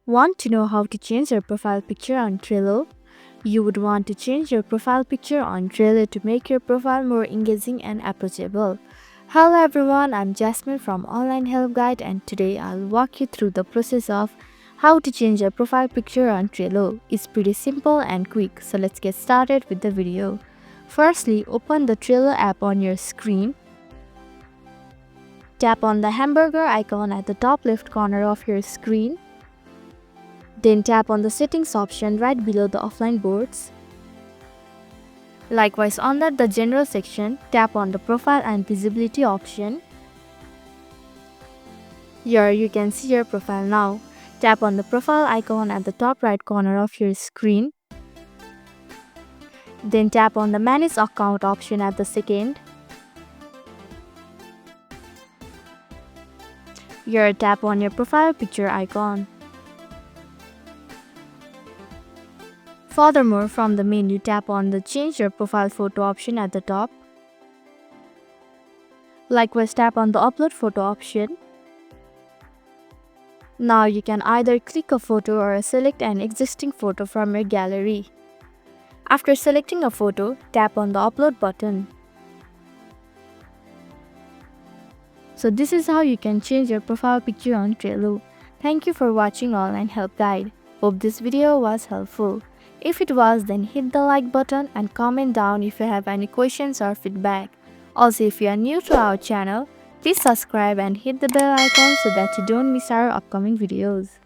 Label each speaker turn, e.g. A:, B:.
A: Want to know how to change your profile picture on Trello? You would want to change your profile picture on Trello to make your profile more engaging and approachable. Hello everyone, I'm Jasmine from Online Help Guide, and today I'll walk you through the process of how to change your profile picture on Trello. It's pretty simple and quick, so let's get started with the video. Firstly, open the Trello app on your screen. Tap on the hamburger icon at the top left corner of your screen. Then tap on the settings option right below the offline boards. Likewise, under the general section, tap on the profile and visibility option. Here you can see your profile now. Tap on the profile icon at the top right corner of your screen. Then tap on the manage account option at the second. Here tap on your profile picture icon. Furthermore, from the menu, tap on the change your profile photo option at the top. Likewise, tap on the upload photo option. Now you can either click a photo or select an existing photo from your gallery. After selecting a photo, tap on the upload button. So this is how you can change your profile picture on Trello. Thank you for watching Online Help Guide. Hope this video was helpful. If it was, then hit the like button and comment down if you have any questions or feedback. Also, if you are new to our channel, please subscribe and hit the bell icon so that you don't miss our upcoming videos.